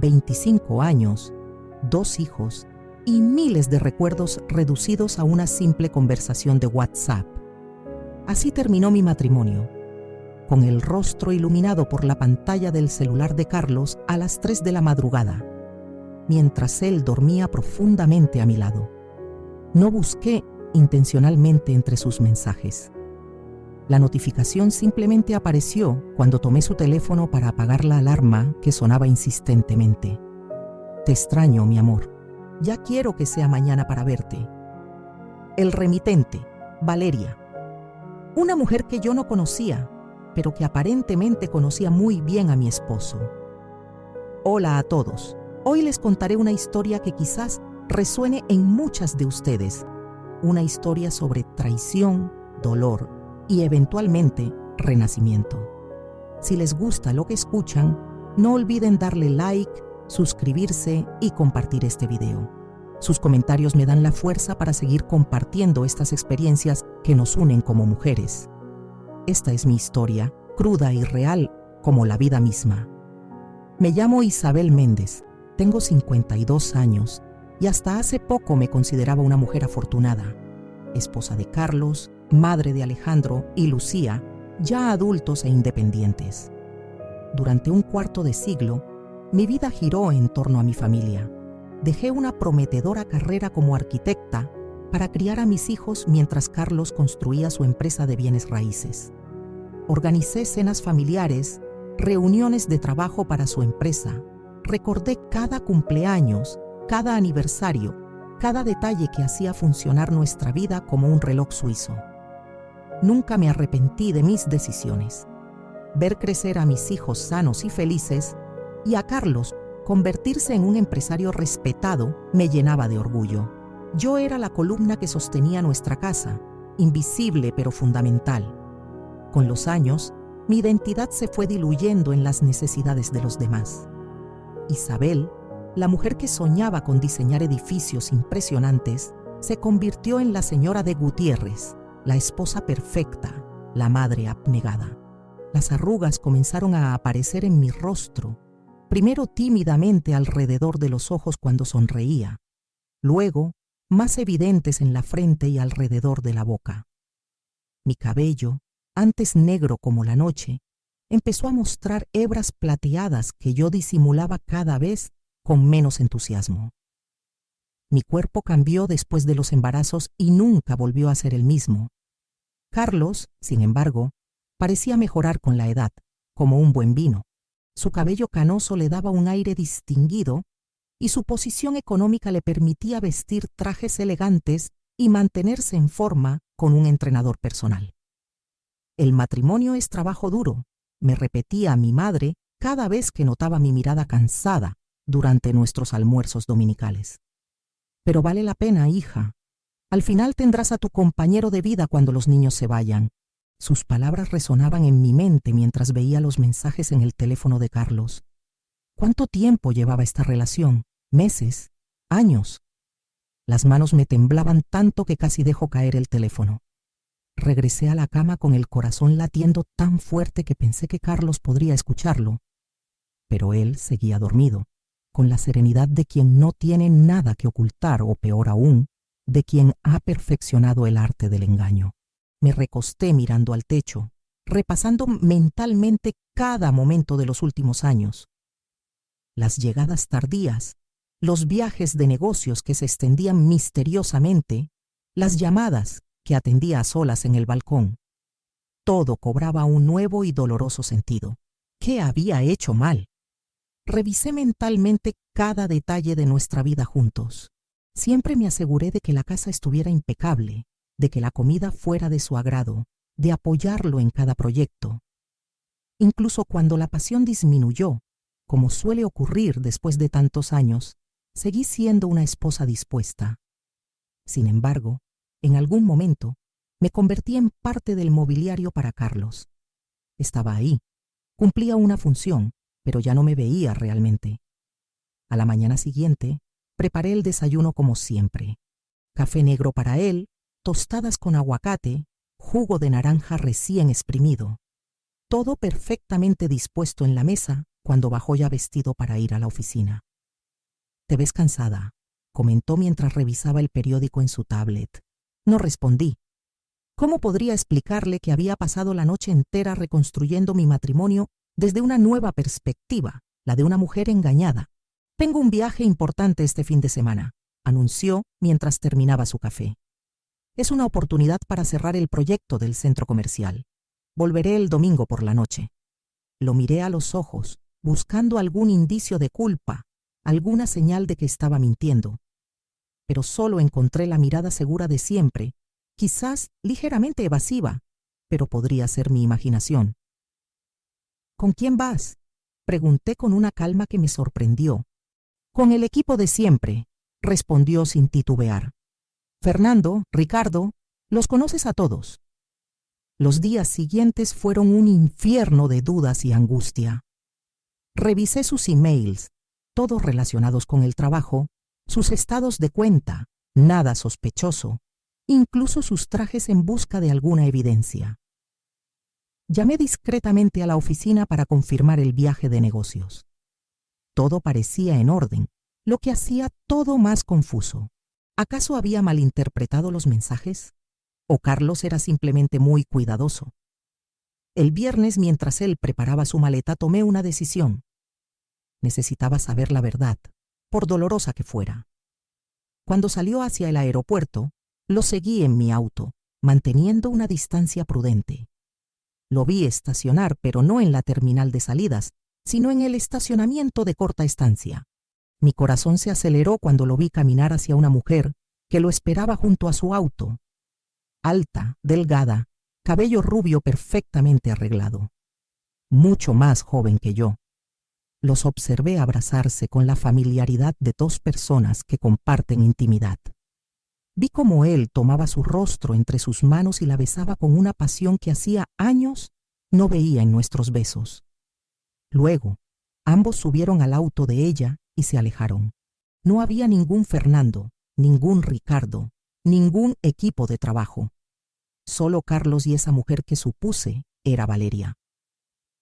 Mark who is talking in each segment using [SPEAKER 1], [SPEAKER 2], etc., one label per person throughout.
[SPEAKER 1] 25 años, 2 hijos y miles de recuerdos reducidos a una simple conversación de WhatsApp. Así terminó mi matrimonio, con el rostro iluminado por la pantalla del celular de Carlos a las 3 de la madrugada, mientras él dormía profundamente a mi lado. No busqué intencionalmente entre sus mensajes. La notificación simplemente apareció cuando tomé su teléfono para apagar la alarma que sonaba insistentemente. Te extraño, mi amor. Ya quiero que sea mañana para verte. El remitente, Valeria. Una mujer que yo no conocía, pero que aparentemente conocía muy bien a mi esposo. Hola a todos. Hoy les contaré una historia que quizás resuene en muchas de ustedes. Una historia sobre traición, dolor y eventualmente renacimiento. Si les gusta lo que escuchan, no olviden darle like, suscribirse y compartir este video. Sus comentarios me dan la fuerza para seguir compartiendo estas experiencias que nos unen como mujeres. Esta es mi historia, cruda y real como la vida misma. Me llamo Isabel Méndez, tengo 52 años y hasta hace poco me consideraba una mujer afortunada, esposa de Carlos, madre de Alejandro y Lucía, ya adultos e independientes. Durante un cuarto de siglo, mi vida giró en torno a mi familia. Dejé una prometedora carrera como arquitecta para criar a mis hijos mientras Carlos construía su empresa de bienes raíces. Organicé cenas familiares, reuniones de trabajo para su empresa. Recordé cada cumpleaños, cada aniversario, cada detalle que hacía funcionar nuestra vida como un reloj suizo. Nunca me arrepentí de mis decisiones. Ver crecer a mis hijos sanos y felices y a Carlos convertirse en un empresario respetado me llenaba de orgullo. Yo era la columna que sostenía nuestra casa, invisible pero fundamental. Con los años, mi identidad se fue diluyendo en las necesidades de los demás. Isabel, la mujer que soñaba con diseñar edificios impresionantes, se convirtió en la señora de Gutiérrez, la esposa perfecta, la madre abnegada. Las arrugas comenzaron a aparecer en mi rostro, primero tímidamente alrededor de los ojos cuando sonreía, luego más evidentes en la frente y alrededor de la boca. Mi cabello, antes negro como la noche, empezó a mostrar hebras plateadas que yo disimulaba cada vez con menos entusiasmo. Mi cuerpo cambió después de los embarazos y nunca volvió a ser el mismo. Carlos, sin embargo, parecía mejorar con la edad, como un buen vino. Su cabello canoso le daba un aire distinguido y su posición económica le permitía vestir trajes elegantes y mantenerse en forma con un entrenador personal. El matrimonio es trabajo duro, me repetía mi madre cada vez que notaba mi mirada cansada durante nuestros almuerzos dominicales. Pero vale la pena, hija. Al final tendrás a tu compañero de vida cuando los niños se vayan. Sus palabras resonaban en mi mente mientras veía los mensajes en el teléfono de Carlos. ¿Cuánto tiempo llevaba esta relación? ¿Meses? ¿Años? Las manos me temblaban tanto que casi dejó caer el teléfono. Regresé a la cama con el corazón latiendo tan fuerte que pensé que Carlos podría escucharlo. Pero él seguía dormido, con la serenidad de quien no tiene nada que ocultar o, peor aún, de quien ha perfeccionado el arte del engaño. Me recosté mirando al techo, repasando mentalmente cada momento de los últimos años. Las llegadas tardías, los viajes de negocios que se extendían misteriosamente, las llamadas que atendía a solas en el balcón. Todo cobraba un nuevo y doloroso sentido. ¿Qué había hecho mal? Revisé mentalmente cada detalle de nuestra vida juntos. Siempre me aseguré de que la casa estuviera impecable, de que la comida fuera de su agrado, de apoyarlo en cada proyecto. Incluso cuando la pasión disminuyó, como suele ocurrir después de tantos años, seguí siendo una esposa dispuesta. Sin embargo, en algún momento, me convertí en parte del mobiliario para Carlos. Estaba ahí, cumplía una función, pero ya no me veía realmente. A la mañana siguiente, preparé el desayuno como siempre. Café negro para él, tostadas con aguacate, jugo de naranja recién exprimido. Todo perfectamente dispuesto en la mesa cuando bajó ya vestido para ir a la oficina. «Te ves cansada», comentó mientras revisaba el periódico en su tablet. No respondí. ¿Cómo podría explicarle que había pasado la noche entera reconstruyendo mi matrimonio desde una nueva perspectiva, la de una mujer engañada? «Tengo un viaje importante este fin de semana», anunció mientras terminaba su café. «Es una oportunidad para cerrar el proyecto del centro comercial. Volveré el domingo por la noche». Lo miré a los ojos, buscando algún indicio de culpa, alguna señal de que estaba mintiendo. Pero solo encontré la mirada segura de siempre, quizás ligeramente evasiva, pero podría ser mi imaginación. «¿Con quién vas?», pregunté con una calma que me sorprendió. «Con el equipo de siempre», respondió sin titubear. «Fernando, Ricardo, los conoces a todos». Los días siguientes fueron un infierno de dudas y angustia. Revisé sus emails, todos relacionados con el trabajo, sus estados de cuenta, nada sospechoso, incluso sus trajes en busca de alguna evidencia. Llamé discretamente a la oficina para confirmar el viaje de negocios. Todo parecía en orden, lo que hacía todo más confuso. ¿Acaso había malinterpretado los mensajes? ¿O Carlos era simplemente muy cuidadoso? El viernes, mientras él preparaba su maleta, tomé una decisión. Necesitaba saber la verdad, por dolorosa que fuera. Cuando salió hacia el aeropuerto, lo seguí en mi auto, manteniendo una distancia prudente. Lo vi estacionar, pero no en la terminal de salidas, sino en el estacionamiento de corta estancia. Mi corazón se aceleró cuando lo vi caminar hacia una mujer que lo esperaba junto a su auto. Alta, delgada, cabello rubio perfectamente arreglado. Mucho más joven que yo. Los observé abrazarse con la familiaridad de dos personas que comparten intimidad. Vi cómo él tomaba su rostro entre sus manos y la besaba con una pasión que hacía años no veía en nuestros besos. Luego, ambos subieron al auto de ella y se alejaron. No había ningún Fernando, ningún Ricardo, ningún equipo de trabajo. Solo Carlos y esa mujer que supuse era Valeria.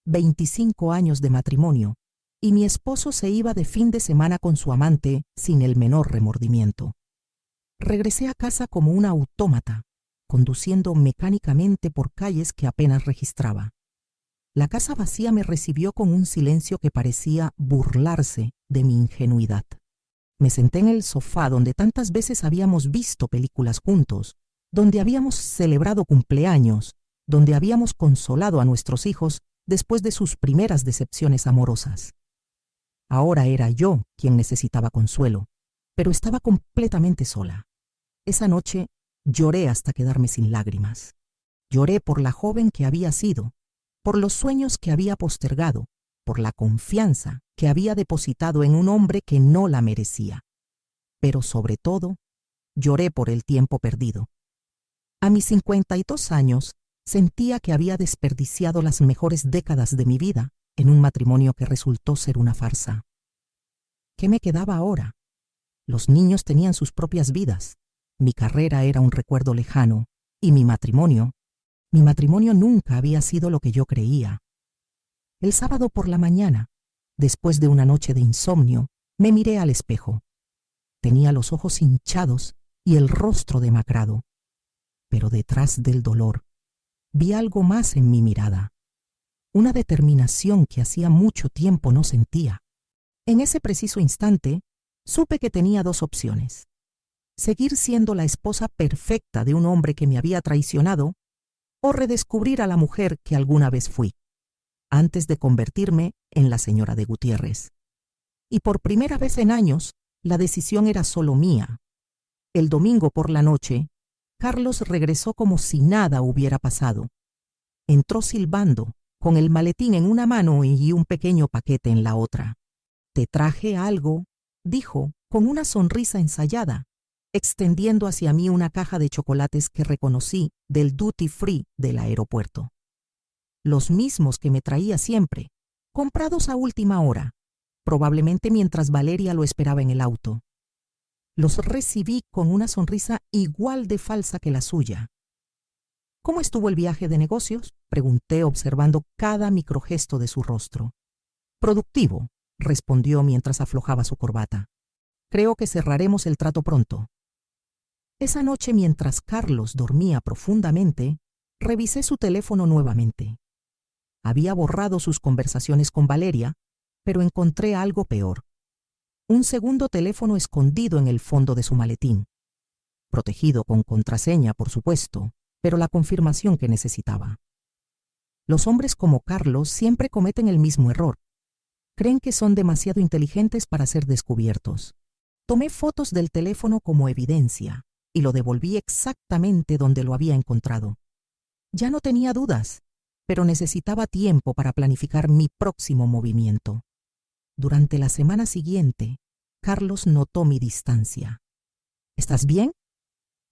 [SPEAKER 1] 25 años de matrimonio, y mi esposo se iba de fin de semana con su amante sin el menor remordimiento. Regresé a casa como una autómata, conduciendo mecánicamente por calles que apenas registraba. La casa vacía me recibió con un silencio que parecía burlarse de mi ingenuidad. Me senté en el sofá donde tantas veces habíamos visto películas juntos, donde habíamos celebrado cumpleaños, donde habíamos consolado a nuestros hijos después de sus primeras decepciones amorosas. Ahora era yo quien necesitaba consuelo, pero estaba completamente sola. Esa noche lloré hasta quedarme sin lágrimas. Lloré por la joven que había sido, por los sueños que había postergado, por la confianza que había depositado en un hombre que no la merecía. Pero sobre todo, lloré por el tiempo perdido. A mis 52 años, sentía que había desperdiciado las mejores décadas de mi vida en un matrimonio que resultó ser una farsa. ¿Qué me quedaba ahora? Los niños tenían sus propias vidas, mi carrera era un recuerdo lejano, y mi matrimonio nunca había sido lo que yo creía. El sábado por la mañana, después de una noche de insomnio, me miré al espejo. Tenía los ojos hinchados y el rostro demacrado. Pero detrás del dolor, vi algo más en mi mirada. Una determinación que hacía mucho tiempo no sentía. En ese preciso instante, supe que tenía dos opciones: seguir siendo la esposa perfecta de un hombre que me había traicionado, o redescubrir a la mujer que alguna vez fui, antes de convertirme en la señora de Gutiérrez. Y por primera vez en años, la decisión era solo mía. El domingo por la noche, Carlos regresó como si nada hubiera pasado. Entró silbando, con el maletín en una mano y un pequeño paquete en la otra. «Te traje algo», dijo, con una sonrisa ensayada, extendiendo hacia mí una caja de chocolates que reconocí del duty free del aeropuerto. Los mismos que me traía siempre, comprados a última hora, probablemente mientras Valeria lo esperaba en el auto. Los recibí con una sonrisa igual de falsa que la suya. «¿Cómo estuvo el viaje de negocios?», pregunté observando cada microgesto de su rostro. Productivo, respondió mientras aflojaba su corbata. Creo que cerraremos el trato pronto. Esa noche, mientras Carlos dormía profundamente, revisé su teléfono nuevamente. Había borrado sus conversaciones con Valeria, pero encontré algo peor. Un segundo teléfono escondido en el fondo de su maletín. Protegido con contraseña, por supuesto, pero la confirmación que necesitaba. Los hombres como Carlos siempre cometen el mismo error. Creen que son demasiado inteligentes para ser descubiertos. Tomé fotos del teléfono como evidencia y lo devolví exactamente donde lo había encontrado. Ya no tenía dudas, pero necesitaba tiempo para planificar mi próximo movimiento. Durante la semana siguiente, Carlos notó mi distancia. ¿Estás bien?,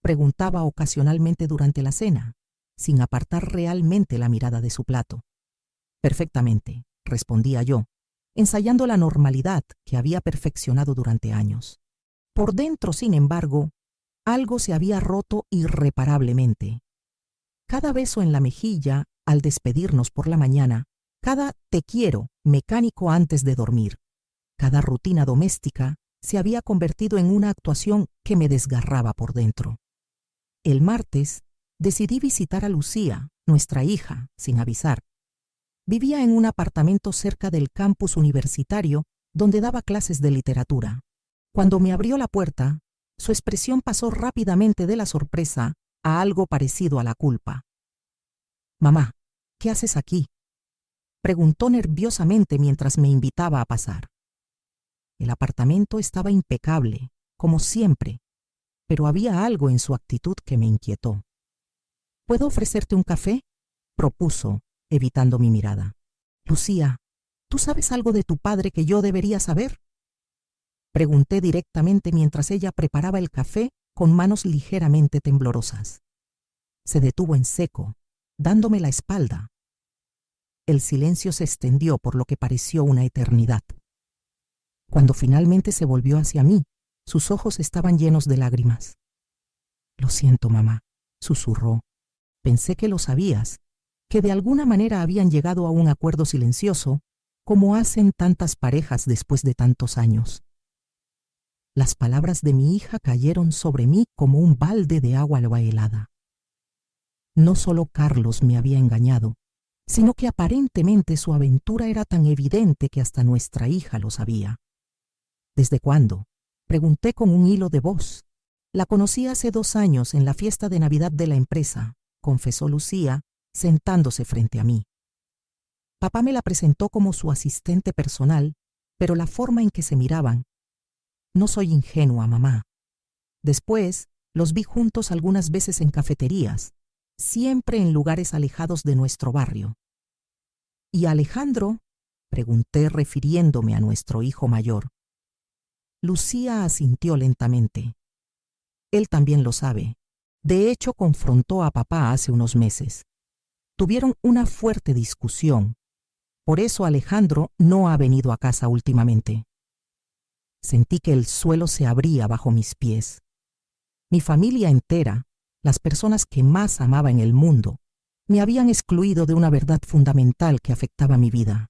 [SPEAKER 1] preguntaba ocasionalmente durante la cena, sin apartar realmente la mirada de su plato. Perfectamente, respondía yo, ensayando la normalidad que había perfeccionado durante años. Por dentro, sin embargo, algo se había roto irreparablemente. Cada beso en la mejilla al despedirnos por la mañana, cada te quiero mecánico antes de dormir, cada rutina doméstica se había convertido en una actuación que me desgarraba por dentro. El martes decidí visitar a Lucía, nuestra hija, sin avisar. Vivía en un apartamento cerca del campus universitario donde daba clases de literatura. Cuando me abrió la puerta, su expresión pasó rápidamente de la sorpresa a algo parecido a la culpa. «Mamá, ¿qué haces aquí?», preguntó nerviosamente mientras me invitaba a pasar. El apartamento estaba impecable, como siempre, pero había algo en su actitud que me inquietó. «¿Puedo ofrecerte un café?», propuso, evitando mi mirada. «Lucía, ¿tú sabes algo de tu padre que yo debería saber?», pregunté directamente mientras ella preparaba el café con manos ligeramente temblorosas. Se detuvo en seco, dándome la espalda. El silencio se extendió por lo que pareció una eternidad. Cuando finalmente se volvió hacia mí, sus ojos estaban llenos de lágrimas. «Lo siento, mamá», susurró. «Pensé que lo sabías, que de alguna manera habían llegado a un acuerdo silencioso, como hacen tantas parejas después de tantos años». Las palabras de mi hija cayeron sobre mí como un balde de agua helada. No solo Carlos me había engañado, sino que aparentemente su aventura era tan evidente que hasta nuestra hija lo sabía. «¿Desde cuándo?», pregunté con un hilo de voz. «La conocí hace 2 años en la fiesta de Navidad de la empresa», confesó Lucía, sentándose frente a mí. Papá me la presentó como su asistente personal, pero la forma en que se miraban. «No soy ingenua, mamá. Después los vi juntos algunas veces en cafeterías, siempre en lugares alejados de nuestro barrio». «¿Y Alejandro?», pregunté refiriéndome a nuestro hijo mayor. Lucía asintió lentamente. «Él también lo sabe. De hecho, confrontó a papá hace unos meses. Tuvieron una fuerte discusión. Por eso Alejandro no ha venido a casa últimamente». Sentí que el suelo se abría bajo mis pies. Mi familia entera, las personas que más amaba en el mundo, me habían excluido de una verdad fundamental que afectaba mi vida.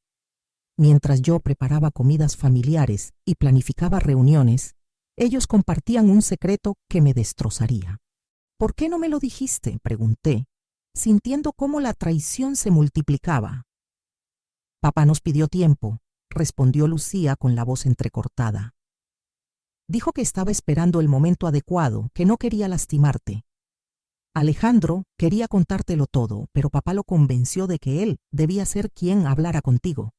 [SPEAKER 1] Mientras yo preparaba comidas familiares y planificaba reuniones, ellos compartían un secreto que me destrozaría. «¿Por qué no me lo dijiste?», pregunté, sintiendo cómo la traición se multiplicaba. «Papá nos pidió tiempo», respondió Lucía con la voz entrecortada. «Dijo que estaba esperando el momento adecuado, que no quería lastimarte. Alejandro quería contártelo todo, pero papá lo convenció de que él debía ser quien hablara contigo».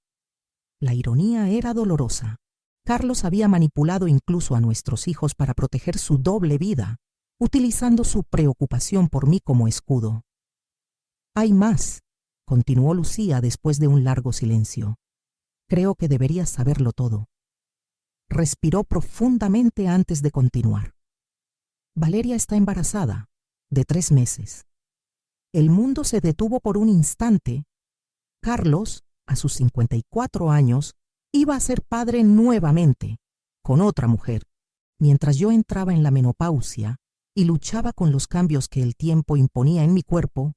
[SPEAKER 1] La ironía era dolorosa. Carlos había manipulado incluso a nuestros hijos para proteger su doble vida, utilizando su preocupación por mí como escudo. «Hay más», continuó Lucía después de un largo silencio. «Creo que deberías saberlo todo». Respiró profundamente antes de continuar. «Valeria está embarazada, de 3 meses. El mundo se detuvo por un instante. Carlos, a sus 54 años, iba a ser padre nuevamente, con otra mujer, mientras yo entraba en la menopausia y luchaba con los cambios que el tiempo imponía en mi cuerpo.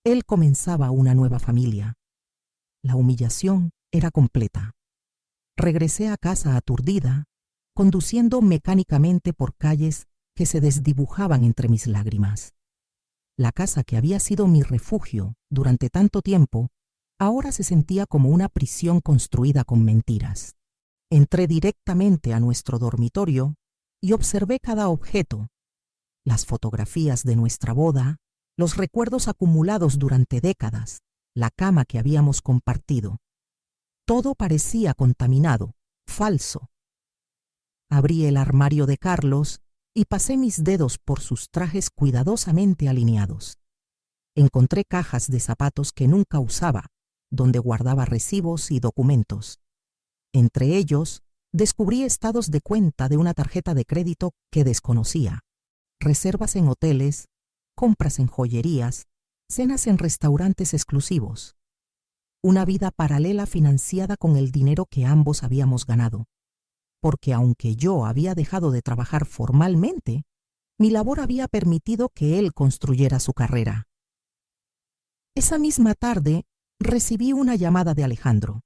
[SPEAKER 1] Él comenzaba una nueva familia. La humillación era completa. Regresé a casa aturdida, conduciendo mecánicamente por calles que se desdibujaban entre mis lágrimas. La casa que había sido mi refugio durante tanto tiempo, ahora se sentía como una prisión construida con mentiras. Entré directamente a nuestro dormitorio y observé cada objeto: las fotografías de nuestra boda, los recuerdos acumulados durante décadas, la cama que habíamos compartido. Todo parecía contaminado, falso. Abrí el armario de Carlos y pasé mis dedos por sus trajes cuidadosamente alineados. Encontré cajas de zapatos que nunca usaba, donde guardaba recibos y documentos. Entre ellos, descubrí estados de cuenta de una tarjeta de crédito que desconocía, reservas en hoteles, compras en joyerías, cenas en restaurantes exclusivos. Una vida paralela financiada con el dinero que ambos habíamos ganado, porque aunque yo había dejado de trabajar formalmente, mi labor había permitido que él construyera su carrera. Esa misma tarde recibí una llamada de Alejandro.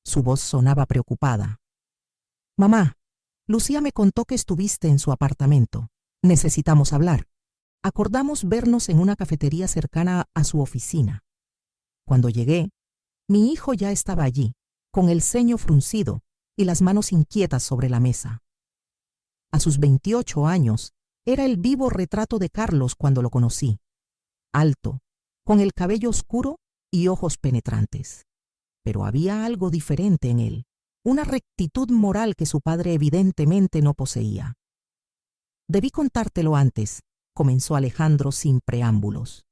[SPEAKER 1] Su voz sonaba preocupada. «Mamá, Lucía me contó que estuviste en su apartamento. Necesitamos hablar. Acordamos vernos en una cafetería cercana a su oficina». Cuando llegué, mi hijo ya estaba allí, con el ceño fruncido y las manos inquietas sobre la mesa. A sus 28 años, era el vivo retrato de Carlos cuando lo conocí. Alto, con el cabello oscuro y ojos penetrantes. Pero había algo diferente en él, una rectitud moral que su padre evidentemente no poseía. «Debí contártelo antes», comenzó Alejandro sin preámbulos.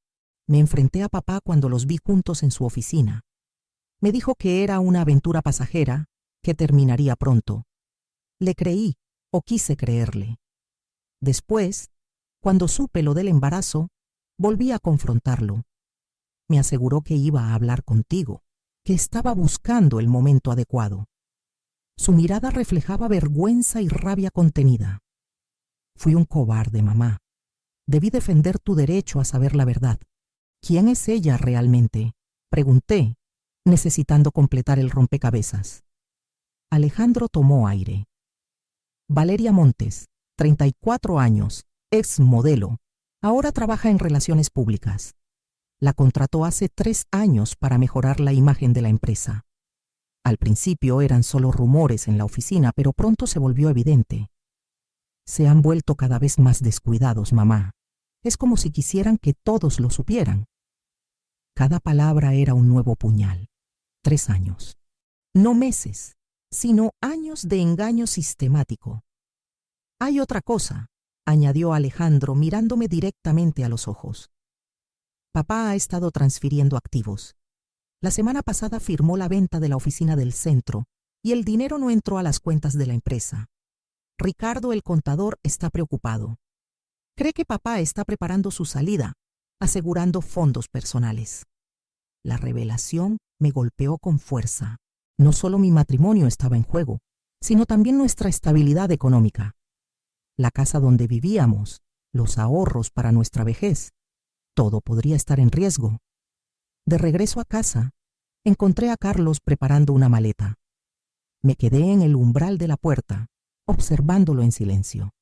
[SPEAKER 1] «Me enfrenté a papá cuando los vi juntos en su oficina. Me dijo que era una aventura pasajera, que terminaría pronto. Le creí, o quise creerle. Después, cuando supe lo del embarazo, volví a confrontarlo. Me aseguró que iba a hablar contigo, que estaba buscando el momento adecuado. Su mirada reflejaba vergüenza y rabia contenida. Fui un cobarde, mamá. Debí defender tu derecho a saber la verdad. ¿Quién es ella realmente?», pregunté, necesitando completar el rompecabezas. Alejandro tomó aire. «Valeria Montes, 34 años, ex modelo. Ahora trabaja en relaciones públicas. La contrató hace 3 años para mejorar la imagen de la empresa. Al principio eran solo rumores en la oficina, pero pronto se volvió evidente. Se han vuelto cada vez más descuidados, mamá. Es como si quisieran que todos lo supieran». Cada palabra era un nuevo puñal. 3 años. No meses, sino años de engaño sistemático. «Hay otra cosa», añadió Alejandro mirándome directamente a los ojos. «Papá ha estado transfiriendo activos. La semana pasada firmó la venta de la oficina del centro y el dinero no entró a las cuentas de la empresa. Ricardo, el contador, está preocupado. Cree que papá está preparando su salida, asegurando fondos personales». La revelación me golpeó con fuerza. No solo mi matrimonio estaba en juego, sino también nuestra estabilidad económica. La casa donde vivíamos, los ahorros para nuestra vejez, todo podría estar en riesgo. De regreso a casa, encontré a Carlos preparando una maleta. Me quedé en el umbral de la puerta, observándolo en silencio.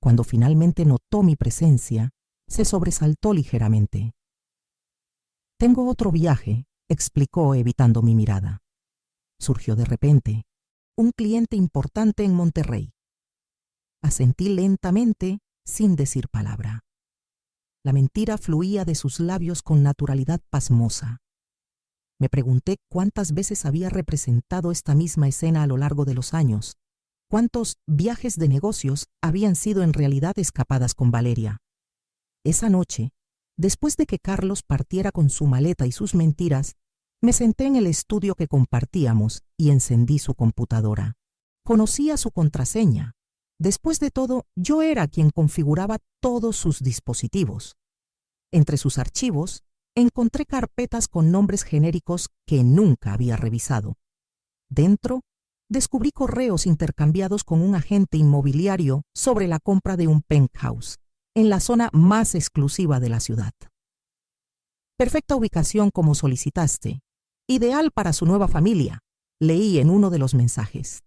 [SPEAKER 1] Cuando finalmente notó mi presencia, se sobresaltó ligeramente. «Tengo otro viaje», explicó evitando mi mirada. Surgió de repente un cliente importante en Monterrey. Asentí lentamente, sin decir palabra. La mentira fluía de sus labios con naturalidad pasmosa. Me pregunté cuántas veces había representado esta misma escena a lo largo de los años, cuántos viajes de negocios habían sido en realidad escapadas con Valeria. Esa noche, después de que Carlos partiera con su maleta y sus mentiras, me senté en el estudio que compartíamos y encendí su computadora. Conocía su contraseña. Después de todo, yo era quien configuraba todos sus dispositivos. Entre sus archivos, encontré carpetas con nombres genéricos que nunca había revisado. Dentro, descubrí correos intercambiados con un agente inmobiliario sobre la compra de un penthouse en la zona más exclusiva de la ciudad. «Perfecta ubicación como solicitaste. Ideal para su nueva familia», Leí en uno de los mensajes.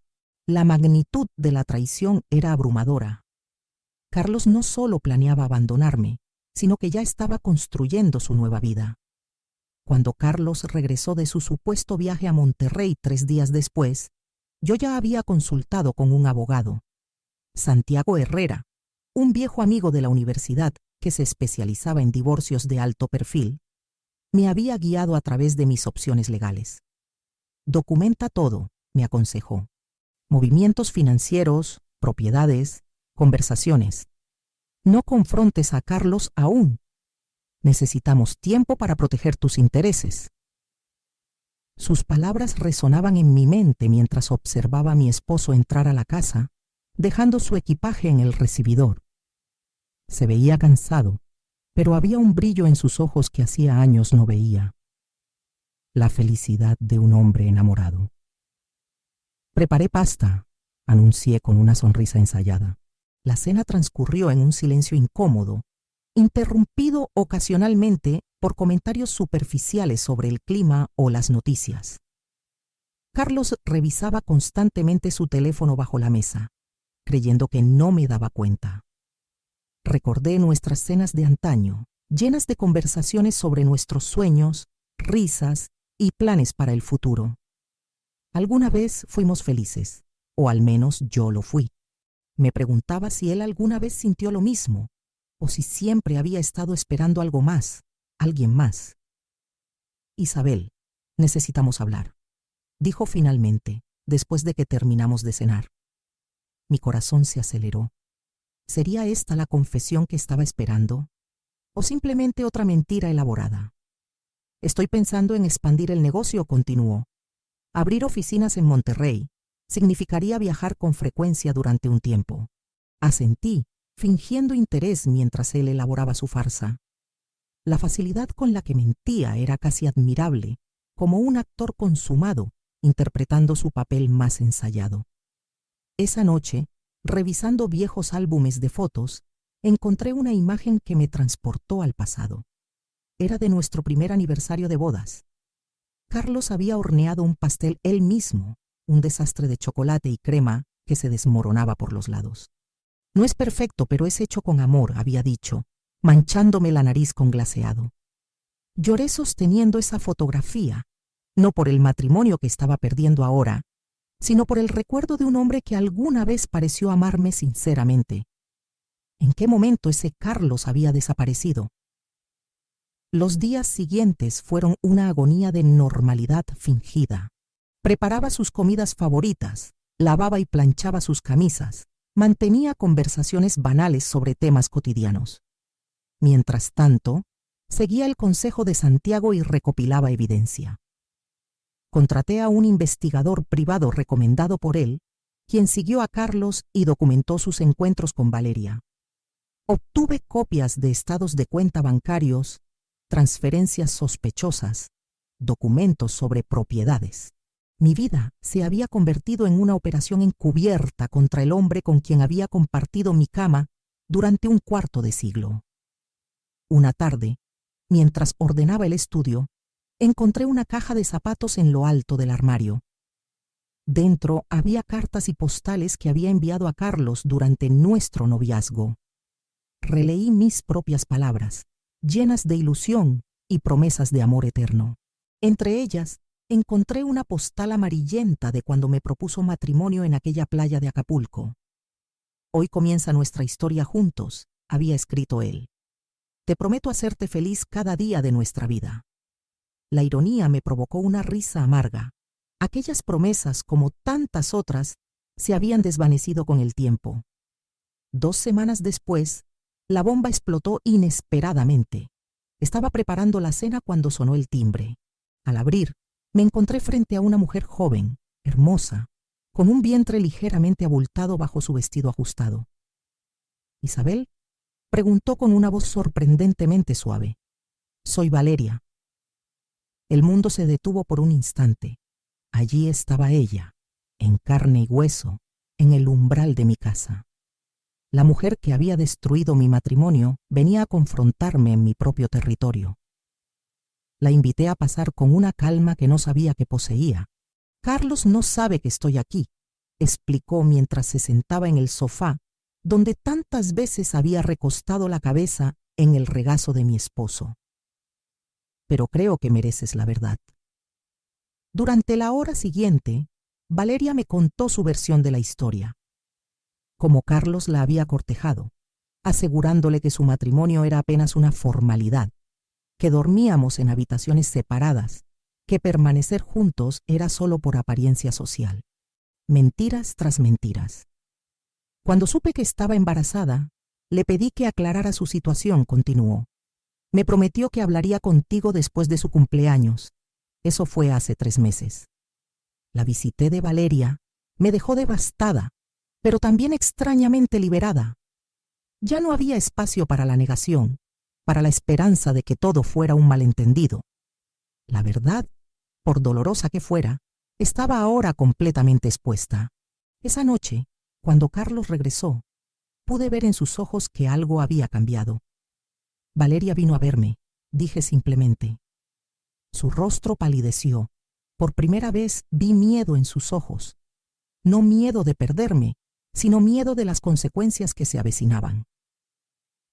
[SPEAKER 1] La magnitud de la traición era abrumadora. Carlos no solo planeaba abandonarme, sino que ya estaba construyendo su nueva vida. Cuando Carlos regresó de su supuesto viaje a Monterrey 3 días después, yo ya había consultado con un abogado, Santiago Herrera, un viejo amigo de la universidad que se especializaba en divorcios de alto perfil. Me había guiado a través de mis opciones legales. Documenta todo, me aconsejó. Movimientos financieros, propiedades, conversaciones. No confrontes a Carlos aún. Necesitamos tiempo para proteger tus intereses. Sus palabras resonaban en mi mente mientras observaba a mi esposo entrar a la casa, dejando su equipaje en el recibidor. Se veía cansado, pero había un brillo en sus ojos que hacía años no veía. La felicidad de un hombre enamorado. Preparé pasta, anuncié con una sonrisa ensayada. La cena transcurrió en un silencio incómodo, interrumpido ocasionalmente por comentarios superficiales sobre el clima o las noticias. Carlos revisaba constantemente su teléfono bajo la mesa, creyendo que no me daba cuenta. Recordé nuestras cenas de antaño, llenas de conversaciones sobre nuestros sueños, risas y planes para el futuro. Alguna vez fuimos felices, o al menos yo lo fui. Me preguntaba si él alguna vez sintió lo mismo, o si siempre había estado esperando algo más, alguien más. Isabel, necesitamos hablar, dijo finalmente, después de que terminamos de cenar. Mi corazón se aceleró. ¿Sería esta la confesión que estaba esperando? ¿O simplemente otra mentira elaborada? Estoy pensando en expandir el negocio, continuó. Abrir oficinas en Monterrey significaría viajar con frecuencia durante un tiempo. Asentí, fingiendo interés mientras él elaboraba su farsa. La facilidad con la que mentía era casi admirable, como un actor consumado, interpretando su papel más ensayado. Esa noche, revisando viejos álbumes de fotos, encontré una imagen que me transportó al pasado. Era de nuestro primer aniversario de bodas. Carlos había horneado un pastel él mismo, un desastre de chocolate y crema que se desmoronaba por los lados. No es perfecto, pero es hecho con amor, había dicho, manchándome la nariz con glaseado. Lloré sosteniendo esa fotografía, no por el matrimonio que estaba perdiendo ahora, sino por el recuerdo de un hombre que alguna vez pareció amarme sinceramente. ¿En qué momento ese Carlos había desaparecido? Los días siguientes fueron una agonía de normalidad fingida. Preparaba sus comidas favoritas, lavaba y planchaba sus camisas, mantenía conversaciones banales sobre temas cotidianos. Mientras tanto, seguía el consejo de Santiago y recopilaba evidencia. Contraté a un investigador privado recomendado por él, quien siguió a Carlos y documentó sus encuentros con Valeria. Obtuve copias de estados de cuenta bancarios, transferencias sospechosas, documentos sobre propiedades. Mi vida se había convertido en una operación encubierta contra el hombre con quien había compartido mi cama durante un cuarto de siglo. Una tarde, mientras ordenaba el estudio, encontré una caja de zapatos en lo alto del armario. Dentro había cartas y postales que había enviado a Carlos durante nuestro noviazgo. Releí mis propias palabras, llenas de ilusión y promesas de amor eterno. Entre ellas, encontré una postal amarillenta de cuando me propuso matrimonio en aquella playa de Acapulco. Hoy comienza nuestra historia juntos, había escrito él. Te prometo hacerte feliz cada día de nuestra vida. La ironía me provocó una risa amarga. Aquellas promesas, como tantas otras, se habían desvanecido con el tiempo. 2 semanas después, la bomba explotó inesperadamente. Estaba preparando la cena cuando sonó el timbre. Al abrir, me encontré frente a una mujer joven, hermosa, con un vientre ligeramente abultado bajo su vestido ajustado. ¿Isabel? Preguntó con una voz sorprendentemente suave. Soy Valeria. El mundo se detuvo por un instante. Allí estaba ella, en carne y hueso, en el umbral de mi casa. La mujer que había destruido mi matrimonio venía a confrontarme en mi propio territorio. La invité a pasar con una calma que no sabía que poseía. Carlos no sabe que estoy aquí, explicó mientras se sentaba en el sofá, donde tantas veces había recostado la cabeza en el regazo de mi esposo. Pero creo que mereces la verdad. Durante la hora siguiente, Valeria me contó su versión de la historia. Cómo Carlos la había cortejado, asegurándole que su matrimonio era apenas una formalidad, que dormíamos en habitaciones separadas, que permanecer juntos era solo por apariencia social. Mentiras tras mentiras. Cuando supe que estaba embarazada, le pedí que aclarara su situación, continuó. Me prometió que hablaría contigo después de su cumpleaños. Eso fue hace 3 meses. La visité de Valeria, me dejó devastada, pero también extrañamente liberada. Ya no había espacio para la negación, para la esperanza de que todo fuera un malentendido. La verdad, por dolorosa que fuera, estaba ahora completamente expuesta. Esa noche, cuando Carlos regresó, pude ver en sus ojos que algo había cambiado. Valeria vino a verme, dije simplemente. Su rostro palideció. Por primera vez vi miedo en sus ojos. No miedo de perderme, sino miedo de las consecuencias que se avecinaban.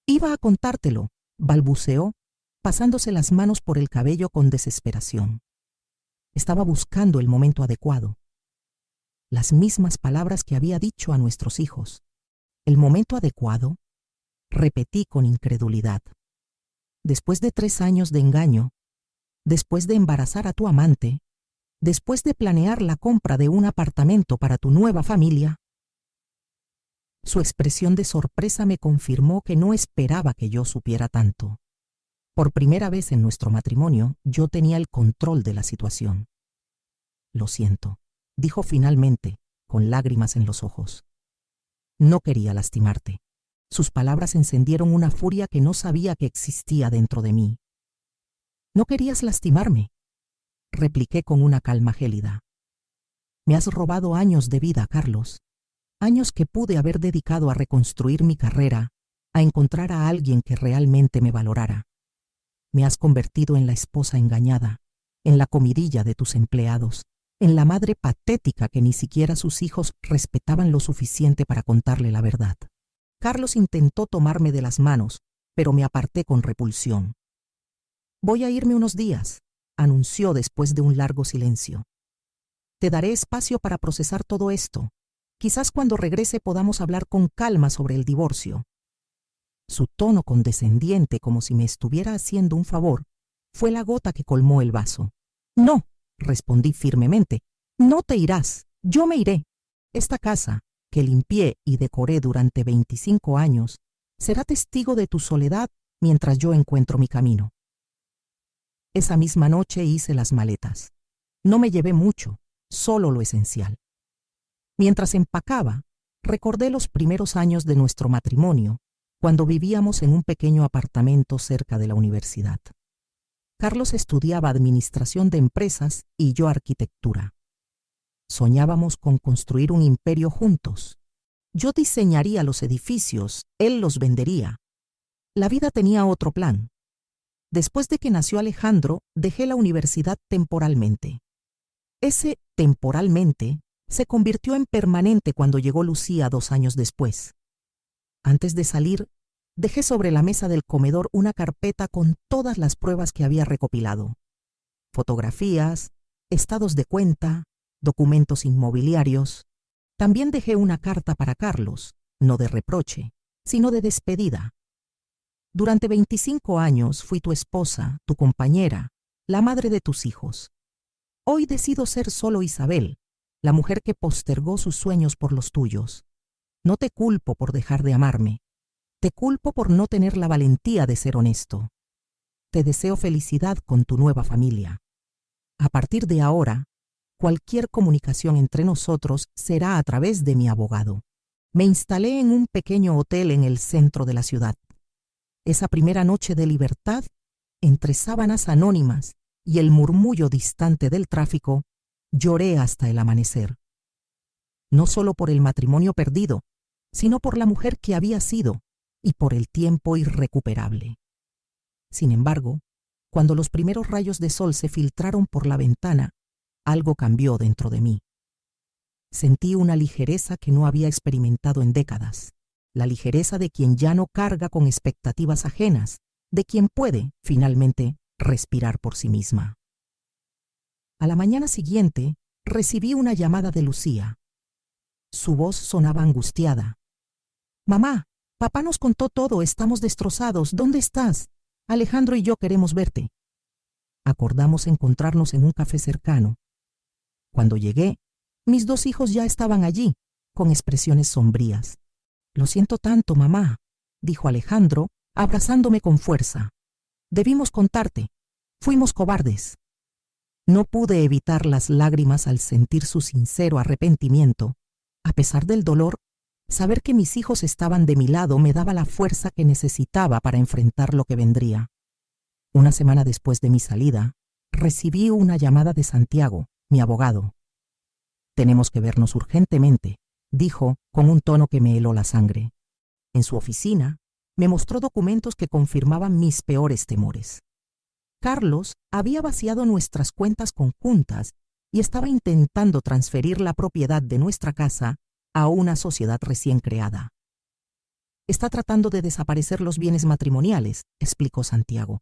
[SPEAKER 1] Iba a contártelo, balbuceó, pasándose las manos por el cabello con desesperación. Estaba buscando el momento adecuado. Las mismas palabras que había dicho a nuestros hijos. ¿El momento adecuado? Repetí con incredulidad. Después de 3 años de engaño, después de embarazar a tu amante, después de planear la compra de un apartamento para tu nueva familia. Su expresión de sorpresa me confirmó que no esperaba que yo supiera tanto. Por primera vez en nuestro matrimonio, yo tenía el control de la situación. Lo siento, dijo finalmente, con lágrimas en los ojos. No quería lastimarte. Sus palabras encendieron una furia que no sabía que existía dentro de mí. No querías lastimarme, repliqué con una calma gélida. Me has robado años de vida, Carlos. Años que pude haber dedicado a reconstruir mi carrera, a encontrar a alguien que realmente me valorara. Me has convertido en la esposa engañada, en la comidilla de tus empleados, en la madre patética que ni siquiera sus hijos respetaban lo suficiente para contarle la verdad. Carlos intentó tomarme de las manos, pero me aparté con repulsión. Voy a irme unos días, anunció después de un largo silencio. Te daré espacio para procesar todo esto. Quizás cuando regrese podamos hablar con calma sobre el divorcio. Su tono condescendiente, como si me estuviera haciendo un favor, fue la gota que colmó el vaso. No, respondí firmemente. No te irás, yo me iré. Esta casa, que limpié y decoré durante 25 años, será testigo de tu soledad mientras yo encuentro mi camino. Esa misma noche hice las maletas. No me llevé mucho, solo lo esencial. Mientras empacaba, recordé los primeros años de nuestro matrimonio, cuando vivíamos en un pequeño apartamento cerca de la universidad. Carlos estudiaba administración de empresas y yo arquitectura. Soñábamos con construir un imperio juntos. Yo diseñaría los edificios, él los vendería. La vida tenía otro plan. Después de que nació Alejandro, dejé la universidad temporalmente. Ese temporalmente se convirtió en permanente cuando llegó Lucía 2 años después. Antes de salir, dejé sobre la mesa del comedor una carpeta con todas las pruebas que había recopilado. Fotografías, estados de cuenta, documentos inmobiliarios. También dejé una carta para Carlos, no de reproche, sino de despedida. Durante 25 años fui tu esposa, tu compañera, la madre de tus hijos. Hoy decido ser solo Isabel, la mujer que postergó sus sueños por los tuyos. No te culpo por dejar de amarme. Te culpo por no tener la valentía de ser honesto. Te deseo felicidad con tu nueva familia. A partir de ahora, cualquier comunicación entre nosotros será a través de mi abogado. Me instalé en un pequeño hotel en el centro de la ciudad. Esa primera noche de libertad, entre sábanas anónimas y el murmullo distante del tráfico, lloré hasta el amanecer. No solo por el matrimonio perdido, sino por la mujer que había sido y por el tiempo irrecuperable. Sin embargo, cuando los primeros rayos de sol se filtraron por la ventana, algo cambió dentro de mí. Sentí una ligereza que no había experimentado en décadas, la ligereza de quien ya no carga con expectativas ajenas, de quien puede, finalmente, respirar por sí misma. A la mañana siguiente, recibí una llamada de Lucía. Su voz sonaba angustiada. «Mamá, papá nos contó todo, estamos destrozados. ¿Dónde estás? Alejandro y yo queremos verte». Acordamos encontrarnos en un café cercano. Cuando llegué, mis 2 hijos ya estaban allí, con expresiones sombrías. «Lo siento tanto, mamá», dijo Alejandro, abrazándome con fuerza. «Debimos contarte. Fuimos cobardes». No pude evitar las lágrimas al sentir su sincero arrepentimiento. A pesar del dolor, saber que mis hijos estaban de mi lado me daba la fuerza que necesitaba para enfrentar lo que vendría. Una semana después de mi salida, recibí una llamada de Santiago, mi abogado. «Tenemos que vernos urgentemente», dijo con un tono que me heló la sangre. En su oficina, me mostró documentos que confirmaban mis peores temores. Carlos había vaciado nuestras cuentas conjuntas y estaba intentando transferir la propiedad de nuestra casa a una sociedad recién creada. «Está tratando de desaparecer los bienes matrimoniales», explicó Santiago,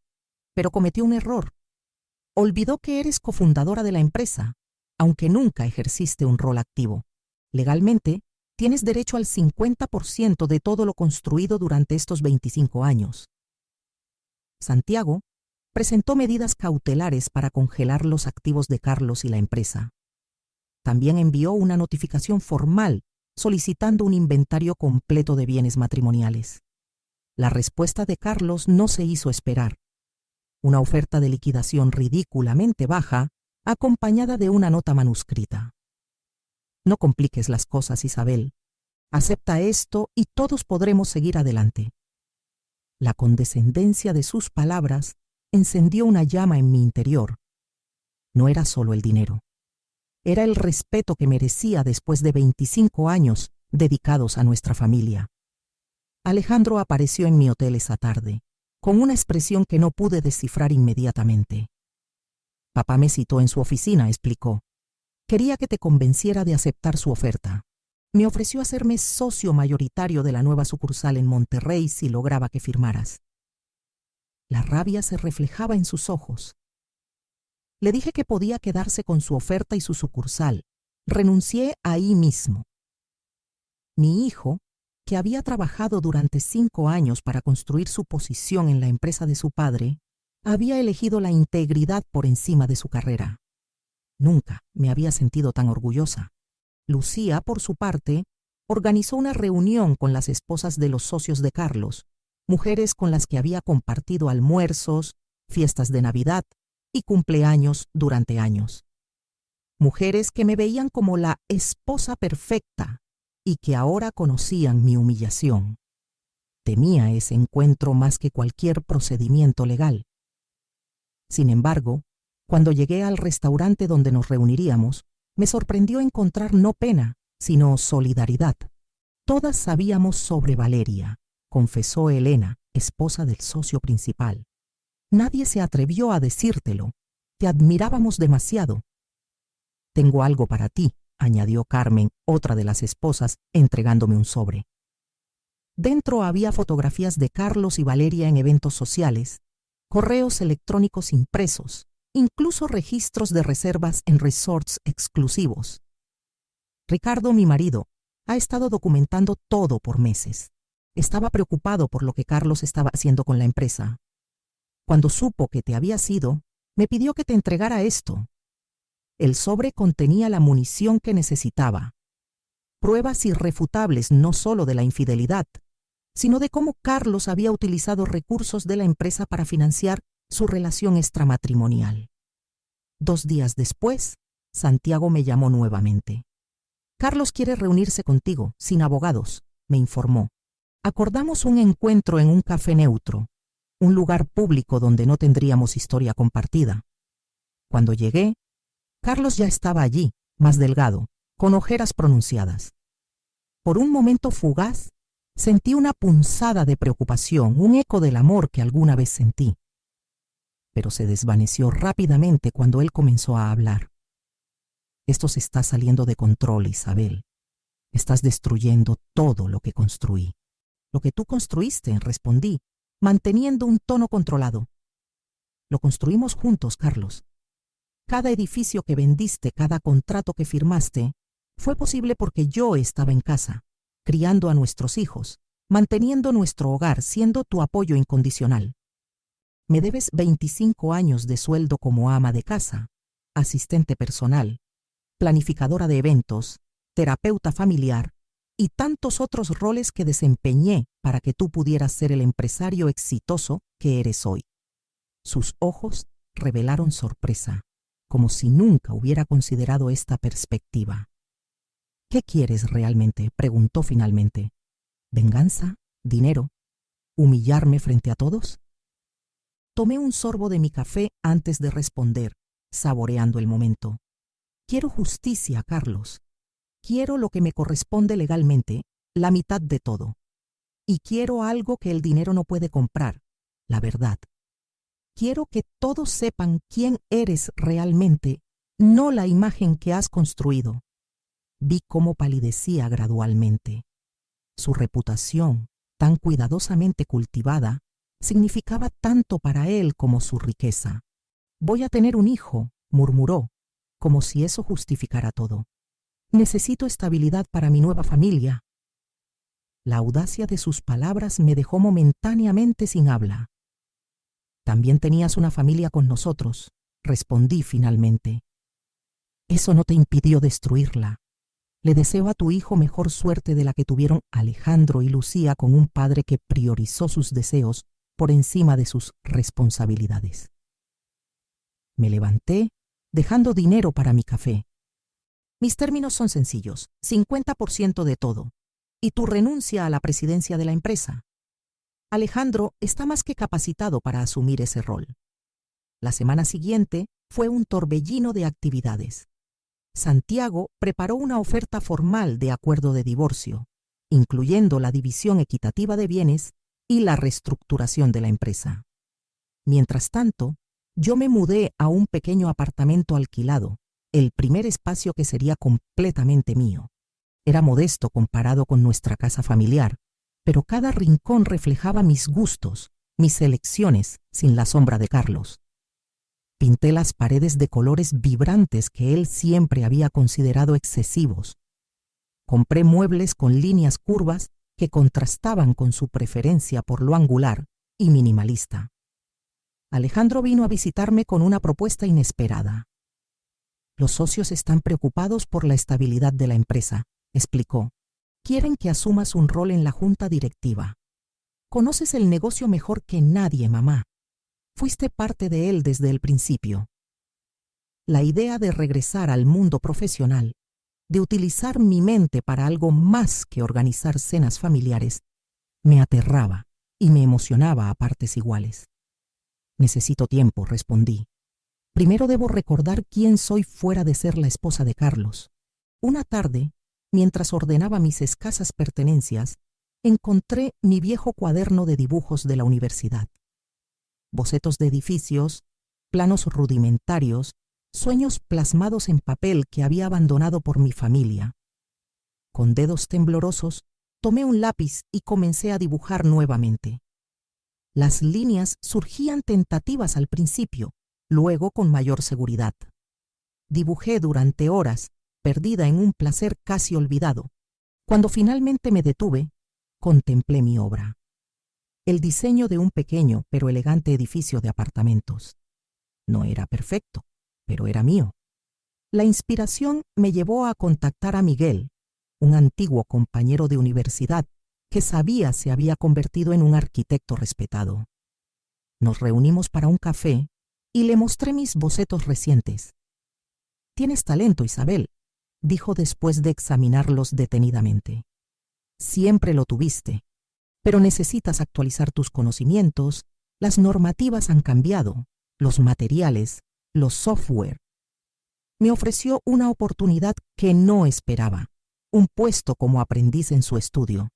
[SPEAKER 1] «pero cometió un error. Olvidó que eres cofundadora de la empresa, aunque nunca ejerciste un rol activo. Legalmente, tienes derecho al 50% de todo lo construido durante estos 25 años». Santiago presentó medidas cautelares para congelar los activos de Carlos y la empresa. También envió una notificación formal solicitando un inventario completo de bienes matrimoniales. La respuesta de Carlos no se hizo esperar. Una oferta de liquidación ridículamente baja, acompañada de una nota manuscrita. «No compliques las cosas, Isabel. Acepta esto y todos podremos seguir adelante». La condescendencia de sus palabras encendió una llama en mi interior. No era solo el dinero. Era el respeto que merecía después de 25 años dedicados a nuestra familia. Alejandro apareció en mi hotel esa tarde, con una expresión que no pude descifrar inmediatamente. «Papá me citó en su oficina», explicó. «Quería que te convenciera de aceptar su oferta. Me ofreció hacerme socio mayoritario de la nueva sucursal en Monterrey si lograba que firmaras». La rabia se reflejaba en sus ojos. Le dije que podía quedarse con su oferta y su sucursal. Renuncié ahí mismo. Mi hijo, que había trabajado durante 5 años para construir su posición en la empresa de su padre, había elegido la integridad por encima de su carrera. Nunca me había sentido tan orgullosa. Lucía, por su parte, organizó una reunión con las esposas de los socios de Carlos, mujeres con las que había compartido almuerzos, fiestas de Navidad y cumpleaños durante años. Mujeres que me veían como la esposa perfecta y que ahora conocían mi humillación. Temía ese encuentro más que cualquier procedimiento legal. Sin embargo, cuando llegué al restaurante donde nos reuniríamos, me sorprendió encontrar no pena, sino solidaridad. Todas sabíamos sobre Valeria, confesó Elena, esposa del socio principal. Nadie se atrevió a decírtelo. Te admirábamos demasiado. «Tengo algo para ti», añadió Carmen, otra de las esposas, entregándome un sobre. Dentro había fotografías de Carlos y Valeria en eventos sociales, correos electrónicos impresos, incluso registros de reservas en resorts exclusivos. Ricardo, mi marido, ha estado documentando todo por meses. Estaba preocupado por lo que Carlos estaba haciendo con la empresa. Cuando supo que te habías ido, me pidió que te entregara esto. El sobre contenía la munición que necesitaba. Pruebas irrefutables no solo de la infidelidad, sino de cómo Carlos había utilizado recursos de la empresa para financiar su relación extramatrimonial. 2 días después, Santiago me llamó nuevamente. «Carlos quiere reunirse contigo, sin abogados», me informó. Acordamos un encuentro en un café neutro, un lugar público donde no tendríamos historia compartida. Cuando llegué, Carlos ya estaba allí, más delgado, con ojeras pronunciadas. Por un momento fugaz, sentí una punzada de preocupación, un eco del amor que alguna vez sentí. Pero se desvaneció rápidamente cuando él comenzó a hablar. Esto se está saliendo de control, Isabel. Estás destruyendo todo lo que construí. Lo que tú construiste, respondí, manteniendo un tono controlado. Lo construimos juntos, Carlos. Cada edificio que vendiste, cada contrato que firmaste, fue posible porque yo estaba en casa, criando a nuestros hijos, manteniendo nuestro hogar, siendo tu apoyo incondicional. Me debes 25 años de sueldo como ama de casa, asistente personal, planificadora de eventos, terapeuta familiar y tantos otros roles que desempeñé para que tú pudieras ser el empresario exitoso que eres hoy. Sus ojos revelaron sorpresa, como si nunca hubiera considerado esta perspectiva. ¿Qué quieres realmente?, preguntó finalmente. ¿Venganza? ¿Dinero? ¿Humillarme frente a todos? Tomé un sorbo de mi café antes de responder, saboreando el momento. Quiero justicia, Carlos. Quiero lo que me corresponde legalmente, la mitad de todo. Y quiero algo que el dinero no puede comprar, la verdad. Quiero que todos sepan quién eres realmente, no la imagen que has construido. Vi cómo palidecía gradualmente. Su reputación, tan cuidadosamente cultivada, significaba tanto para él como su riqueza. Voy a tener un hijo, murmuró, como si eso justificara todo. Necesito estabilidad para mi nueva familia. La audacia de sus palabras me dejó momentáneamente sin habla. También tenías una familia con nosotros, respondí finalmente. Eso no te impidió destruirla. Le deseo a tu hijo mejor suerte de la que tuvieron Alejandro y Lucía con un padre que priorizó sus deseos por encima de sus responsabilidades. Me levanté, dejando dinero para mi café. Mis términos son sencillos, 50% de todo, y tu renuncia a la presidencia de la empresa. Alejandro está más que capacitado para asumir ese rol. La semana siguiente fue un torbellino de actividades. Santiago preparó una oferta formal de acuerdo de divorcio, incluyendo la división equitativa de bienes y la reestructuración de la empresa. Mientras tanto, yo me mudé a un pequeño apartamento alquilado, el primer espacio que sería completamente mío. Era modesto comparado con nuestra casa familiar, pero cada rincón reflejaba mis gustos, mis elecciones, sin la sombra de Carlos. Pinté las paredes de colores vibrantes que él siempre había considerado excesivos. Compré muebles con líneas curvas que contrastaban con su preferencia por lo angular y minimalista. Alejandro vino a visitarme con una propuesta inesperada. Los socios están preocupados por la estabilidad de la empresa, explicó. Quieren que asumas un rol en la junta directiva. Conoces el negocio mejor que nadie, mamá. Fuiste parte de él desde el principio. La idea de regresar al mundo profesional, de utilizar mi mente para algo más que organizar cenas familiares, me aterraba y me emocionaba a partes iguales. Necesito tiempo, respondí. Primero debo recordar quién soy fuera de ser la esposa de Carlos. Una tarde, mientras ordenaba mis escasas pertenencias, encontré mi viejo cuaderno de dibujos de la universidad. Bocetos de edificios, planos rudimentarios, sueños plasmados en papel que había abandonado por mi familia. Con dedos temblorosos, tomé un lápiz y comencé a dibujar nuevamente. Las líneas surgían tentativas al principio, luego con mayor seguridad. Dibujé durante horas, perdida en un placer casi olvidado. Cuando finalmente me detuve, contemplé mi obra. El diseño de un pequeño pero elegante edificio de apartamentos. No era perfecto, pero era mío. La inspiración me llevó a contactar a Miguel, un antiguo compañero de universidad que sabía se había convertido en un arquitecto respetado. Nos reunimos para un café y le mostré mis bocetos recientes. «Tienes talento, Isabel», dijo después de examinarlos detenidamente. «Siempre lo tuviste, pero necesitas actualizar tus conocimientos, las normativas han cambiado, los materiales, los software». Me ofreció una oportunidad que no esperaba, un puesto como aprendiz en su estudio.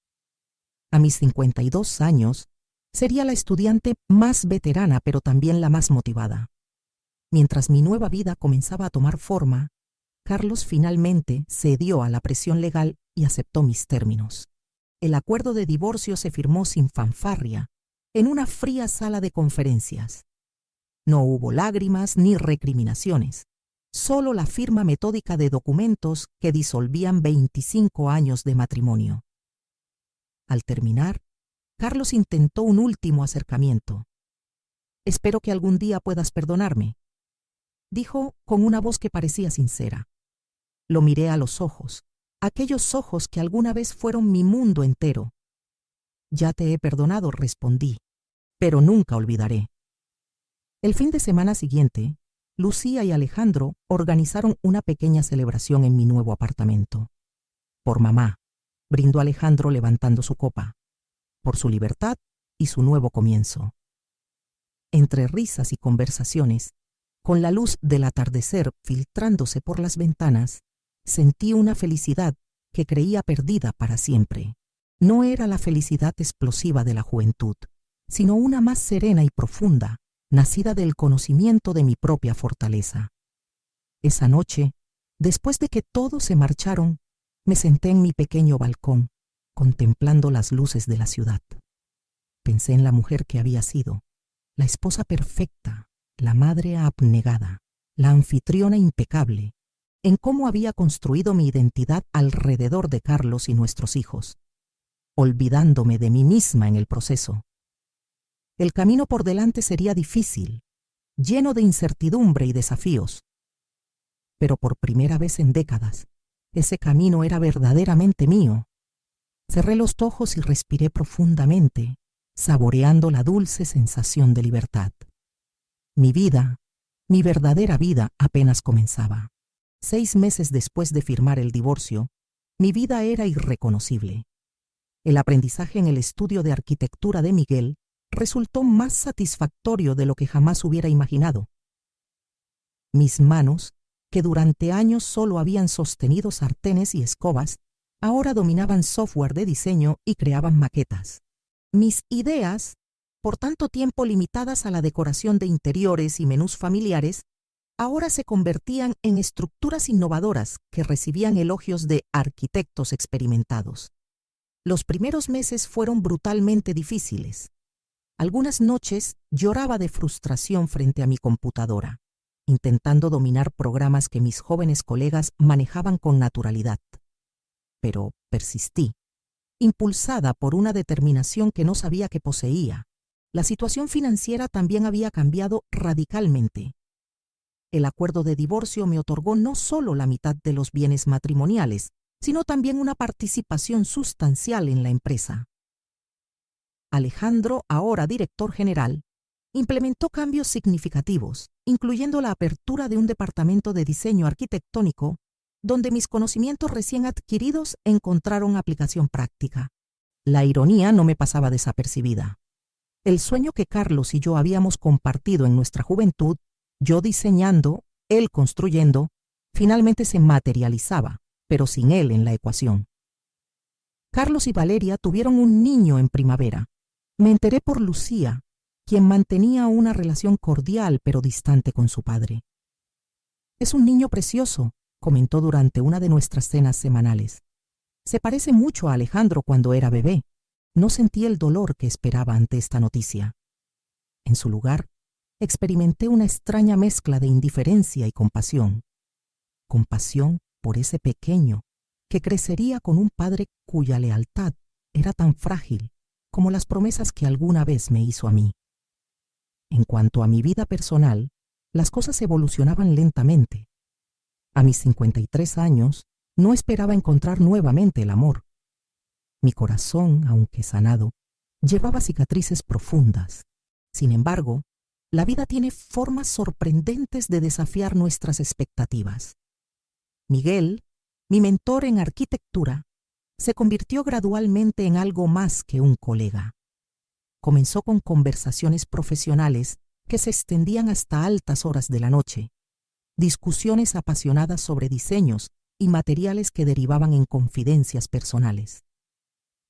[SPEAKER 1] A mis 52 años, sería la estudiante más veterana, pero también la más motivada. Mientras mi nueva vida comenzaba a tomar forma, Carlos finalmente cedió a la presión legal y aceptó mis términos. El acuerdo de divorcio se firmó sin fanfarria, en una fría sala de conferencias. No hubo lágrimas ni recriminaciones, solo la firma metódica de documentos que disolvían 25 años de matrimonio. Al terminar, Carlos intentó un último acercamiento. «Espero que algún día puedas perdonarme», dijo con una voz que parecía sincera. Lo miré a los ojos, aquellos ojos que alguna vez fueron mi mundo entero. «Ya te he perdonado», respondí, «pero nunca olvidaré». El fin de semana siguiente, Lucía y Alejandro organizaron una pequeña celebración en mi nuevo apartamento. «Por mamá», brindó Alejandro levantando su copa, «por su libertad y su nuevo comienzo». Entre risas y conversaciones, con la luz del atardecer filtrándose por las ventanas, sentí una felicidad que creía perdida para siempre. No era la felicidad explosiva de la juventud, sino una más serena y profunda, nacida del conocimiento de mi propia fortaleza. Esa noche, después de que todos se marcharon, me senté en mi pequeño balcón, contemplando las luces de la ciudad. Pensé en la mujer que había sido, la esposa perfecta, la madre abnegada, la anfitriona impecable, en cómo había construido mi identidad alrededor de Carlos y nuestros hijos, olvidándome de mí misma en el proceso. El camino por delante sería difícil, lleno de incertidumbre y desafíos. Pero por primera vez en décadas, ese camino era verdaderamente mío. Cerré los ojos y respiré profundamente, saboreando la dulce sensación de libertad. Mi vida, mi verdadera vida, apenas comenzaba. 6 meses después de firmar el divorcio, mi vida era irreconocible. El aprendizaje en el estudio de arquitectura de Miguel resultó más satisfactorio de lo que jamás hubiera imaginado. Mis manos, que durante años solo habían sostenido sartenes y escobas, ahora dominaban software de diseño y creaban maquetas. Mis ideas, por tanto tiempo limitadas a la decoración de interiores y menús familiares, ahora se convertían en estructuras innovadoras que recibían elogios de arquitectos experimentados. Los primeros meses fueron brutalmente difíciles. Algunas noches lloraba de frustración frente a mi computadora, intentando dominar programas que mis jóvenes colegas manejaban con naturalidad. Pero persistí, impulsada por una determinación que no sabía que poseía. La situación financiera también había cambiado radicalmente. El acuerdo de divorcio me otorgó no solo la mitad de los bienes matrimoniales, sino también una participación sustancial en la empresa. Alejandro, ahora director general, implementó cambios significativos, incluyendo la apertura de un departamento de diseño arquitectónico, donde mis conocimientos recién adquiridos encontraron aplicación práctica. La ironía no me pasaba desapercibida. El sueño que Carlos y yo habíamos compartido en nuestra juventud, yo diseñando, él construyendo, finalmente se materializaba, pero sin él en la ecuación. Carlos y Valeria tuvieron un niño en primavera. Me enteré por Lucía, quien mantenía una relación cordial pero distante con su padre. «Es un niño precioso», comentó durante una de nuestras cenas semanales. «Se parece mucho a Alejandro cuando era bebé». No sentí el dolor que esperaba ante esta noticia. En su lugar, experimenté una extraña mezcla de indiferencia y compasión. Compasión por ese pequeño que crecería con un padre cuya lealtad era tan frágil como las promesas que alguna vez me hizo a mí. En cuanto a mi vida personal, las cosas evolucionaban lentamente. A mis 53 años, no esperaba encontrar nuevamente el amor. Mi corazón, aunque sanado, llevaba cicatrices profundas. Sin embargo, la vida tiene formas sorprendentes de desafiar nuestras expectativas. Miguel, mi mentor en arquitectura, se convirtió gradualmente en algo más que un colega. Comenzó con conversaciones profesionales que se extendían hasta altas horas de la noche, discusiones apasionadas sobre diseños y materiales que derivaban en confidencias personales.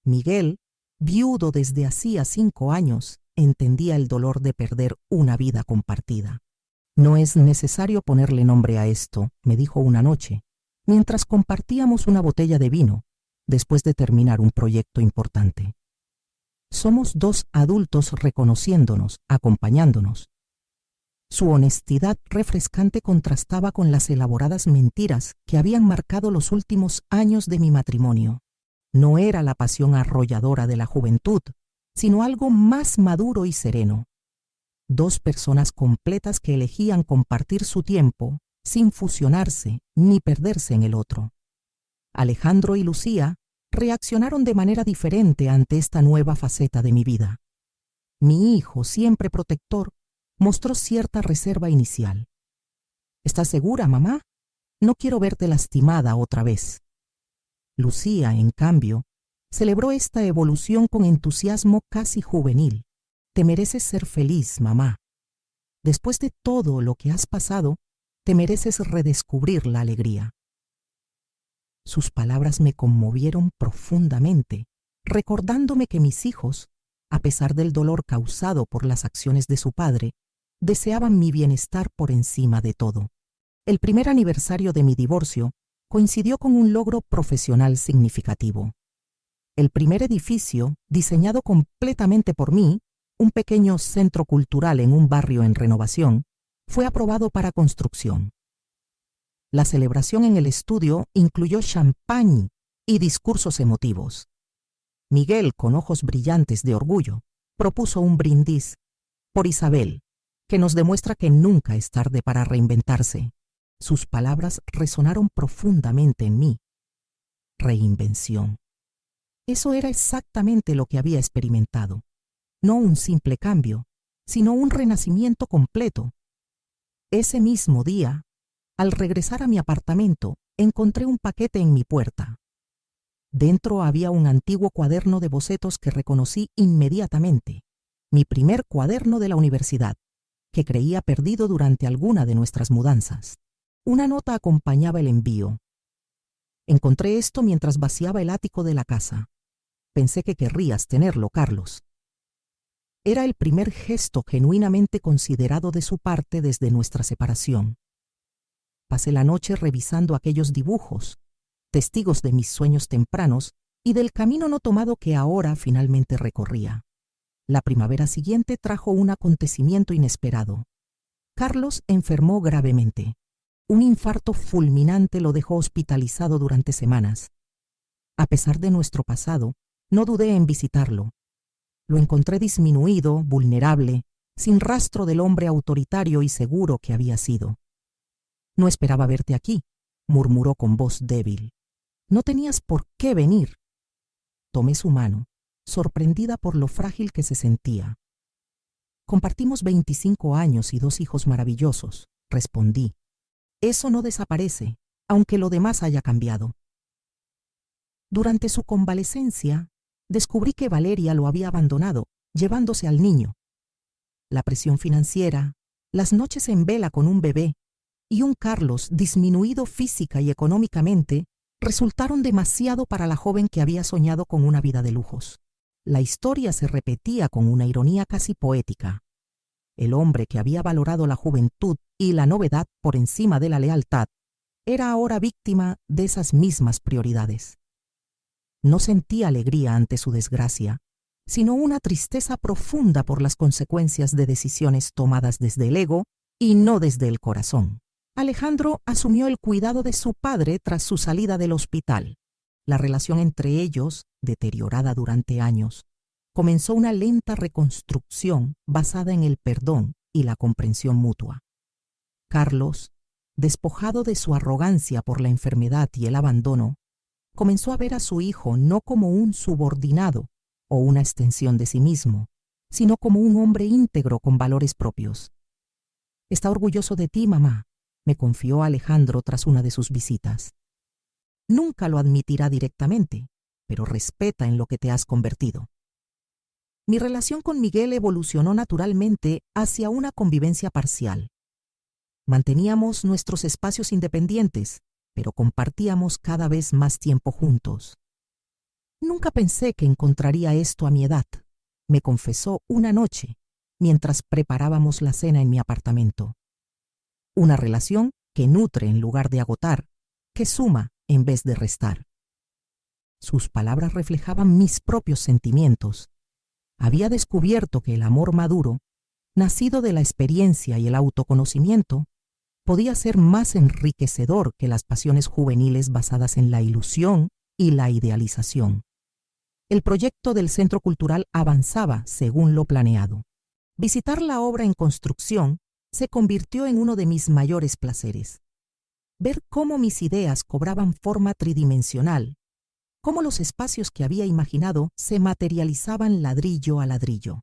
[SPEAKER 1] Miguel, viudo desde hacía 5 años, entendía el dolor de perder una vida compartida. No es necesario ponerle nombre a esto, me dijo una noche, mientras compartíamos una botella de vino, después de terminar un proyecto importante. Somos dos adultos reconociéndonos, acompañándonos. Su honestidad refrescante contrastaba con las elaboradas mentiras que habían marcado los últimos años de mi matrimonio. No era la pasión arrolladora de la juventud, sino algo más maduro y sereno. Dos personas completas que elegían compartir su tiempo sin fusionarse ni perderse en el otro. Alejandro y Lucía reaccionaron de manera diferente ante esta nueva faceta de mi vida. Mi hijo, siempre protector, mostró cierta reserva inicial. ¿Estás segura, mamá? No quiero verte lastimada otra vez. Lucía, en cambio, celebró esta evolución con entusiasmo casi juvenil. Te mereces ser feliz, mamá. Después de todo lo que has pasado, te mereces redescubrir la alegría. Sus palabras me conmovieron profundamente, recordándome que mis hijos, a pesar del dolor causado por las acciones de su padre, deseaban mi bienestar por encima de todo. El primer aniversario de mi divorcio coincidió con un logro profesional significativo. El primer edificio, diseñado completamente por mí, un pequeño centro cultural en un barrio en renovación, fue aprobado para construcción. La celebración en el estudio incluyó champán y discursos emotivos. Miguel, con ojos brillantes de orgullo, propuso un brindis por Isabel, que nos demuestra que nunca es tarde para reinventarse. Sus palabras resonaron profundamente en mí. Reinvención. Eso era exactamente lo que había experimentado. No un simple cambio, sino un renacimiento completo. Ese mismo día, al regresar a mi apartamento, encontré un paquete en mi puerta. Dentro había un antiguo cuaderno de bocetos que reconocí inmediatamente, mi primer cuaderno de la universidad, que creía perdido durante alguna de nuestras mudanzas. Una nota acompañaba el envío. Encontré esto mientras vaciaba el ático de la casa. Pensé que querrías tenerlo, Carlos. Era el primer gesto genuinamente considerado de su parte desde nuestra separación. Pasé la noche revisando aquellos dibujos, testigos de mis sueños tempranos y del camino no tomado que ahora finalmente recorría. La primavera siguiente trajo un acontecimiento inesperado. Carlos enfermó gravemente. Un infarto fulminante lo dejó hospitalizado durante semanas. A pesar de nuestro pasado, no dudé en visitarlo. Lo encontré disminuido, vulnerable, sin rastro del hombre autoritario y seguro que había sido. No esperaba verte aquí, murmuró con voz débil. No tenías por qué venir. Tomé su mano, sorprendida por lo frágil que se sentía. Compartimos 25 años y 2 hijos maravillosos, respondí. Eso no desaparece, aunque lo demás haya cambiado. Durante su convalecencia, descubrí que Valeria lo había abandonado, llevándose al niño. La presión financiera, las noches en vela con un bebé y un Carlos disminuido física y económicamente resultaron demasiado para la joven que había soñado con una vida de lujos. La historia se repetía con una ironía casi poética. El hombre que había valorado la juventud y la novedad por encima de la lealtad era ahora víctima de esas mismas prioridades. No sentía alegría ante su desgracia, sino una tristeza profunda por las consecuencias de decisiones tomadas desde el ego y no desde el corazón. Alejandro asumió el cuidado de su padre tras su salida del hospital. La relación entre ellos, deteriorada durante años, comenzó una lenta reconstrucción basada en el perdón y la comprensión mutua. Carlos, despojado de su arrogancia por la enfermedad y el abandono, comenzó a ver a su hijo no como un subordinado o una extensión de sí mismo, sino como un hombre íntegro con valores propios. «Está orgulloso de ti, mamá», me confió Alejandro tras una de sus visitas. «Nunca lo admitirá directamente, pero respeta en lo que te has convertido». Mi relación con Miguel evolucionó naturalmente hacia una convivencia parcial. Manteníamos nuestros espacios independientes, pero compartíamos cada vez más tiempo juntos. «Nunca pensé que encontraría esto a mi edad», me confesó una noche, mientras preparábamos la cena en mi apartamento. Una relación que nutre en lugar de agotar, que suma en vez de restar. Sus palabras reflejaban mis propios sentimientos. Había descubierto que el amor maduro, nacido de la experiencia y el autoconocimiento, podía ser más enriquecedor que las pasiones juveniles basadas en la ilusión y la idealización. El proyecto del Centro Cultural avanzaba según lo planeado. Visitar la obra en construcción se convirtió en uno de mis mayores placeres. Ver cómo mis ideas cobraban forma tridimensional, cómo los espacios que había imaginado se materializaban ladrillo a ladrillo.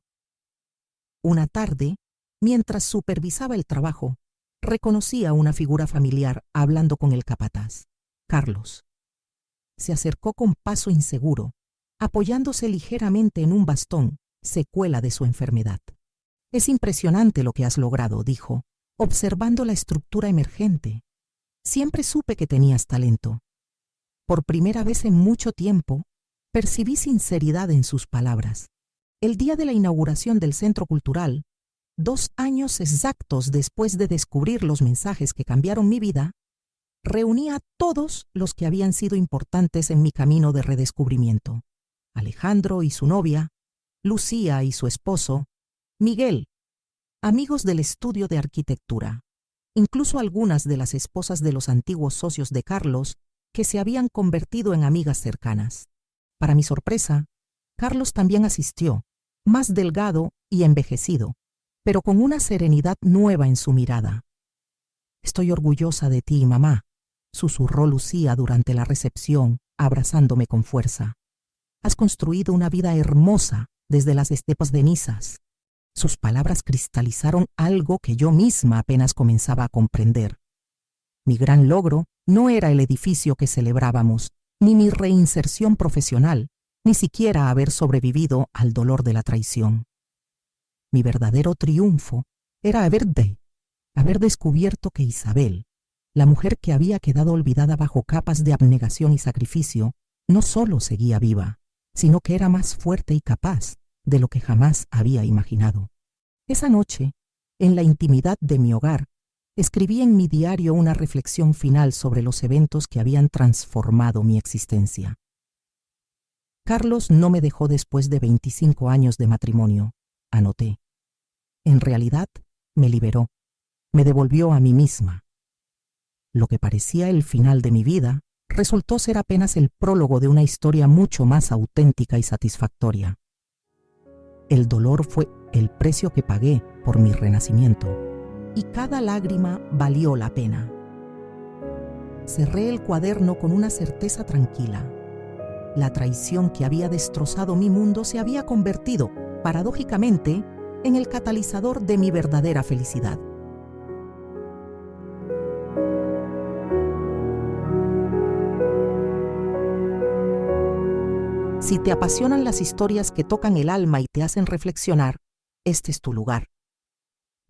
[SPEAKER 1] Una tarde, mientras supervisaba el trabajo, reconocí a una figura familiar hablando con el capataz, Carlos. Se acercó con paso inseguro, apoyándose ligeramente en un bastón, secuela de su enfermedad. «Es impresionante lo que has logrado», dijo, observando la estructura emergente. «Siempre supe que tenías talento». Por primera vez en mucho tiempo, percibí sinceridad en sus palabras. El día de la inauguración del Centro Cultural, 2 años exactos después de descubrir los mensajes que cambiaron mi vida, reuní a todos los que habían sido importantes en mi camino de redescubrimiento. Alejandro y su novia, Lucía y su esposo, Miguel, amigos del estudio de arquitectura, incluso algunas de las esposas de los antiguos socios de Carlos que se habían convertido en amigas cercanas. Para mi sorpresa, Carlos también asistió, más delgado y envejecido, pero con una serenidad nueva en su mirada. «Estoy orgullosa de ti, mamá», susurró Lucía durante la recepción, abrazándome con fuerza. «Has construido una vida hermosa desde las estepas de Nisas». Sus palabras cristalizaron algo que yo misma apenas comenzaba a comprender. Mi gran logro no era el edificio que celebrábamos, ni mi reinserción profesional, ni siquiera haber sobrevivido al dolor de la traición. Mi verdadero triunfo era haber descubierto que Isabel, la mujer que había quedado olvidada bajo capas de abnegación y sacrificio, no solo seguía viva, sino que era más fuerte y capaz de lo que jamás había imaginado. Esa noche, en la intimidad de mi hogar, escribí en mi diario una reflexión final sobre los eventos que habían transformado mi existencia. Carlos no me dejó después de 25 años de matrimonio, anoté. En realidad, me liberó, me devolvió a mí misma. Lo que parecía el final de mi vida resultó ser apenas el prólogo de una historia mucho más auténtica y satisfactoria. El dolor fue el precio que pagué por mi renacimiento, y cada lágrima valió la pena. Cerré el cuaderno con una certeza tranquila. La traición que había destrozado mi mundo se había convertido, paradójicamente, en el catalizador de mi verdadera felicidad. Si te apasionan las historias que tocan el alma y te hacen reflexionar, este es tu lugar.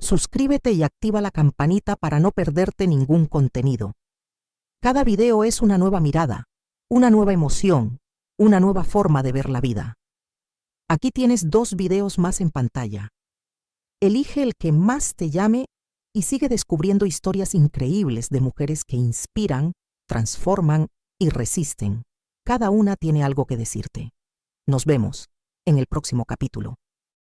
[SPEAKER 1] Suscríbete y activa la campanita para no perderte ningún contenido. Cada video es una nueva mirada, una nueva emoción, una nueva forma de ver la vida. Aquí tienes 2 videos más en pantalla. Elige el que más te llame y sigue descubriendo historias increíbles de mujeres que inspiran, transforman y resisten. Cada una tiene algo que decirte. Nos vemos en el próximo capítulo.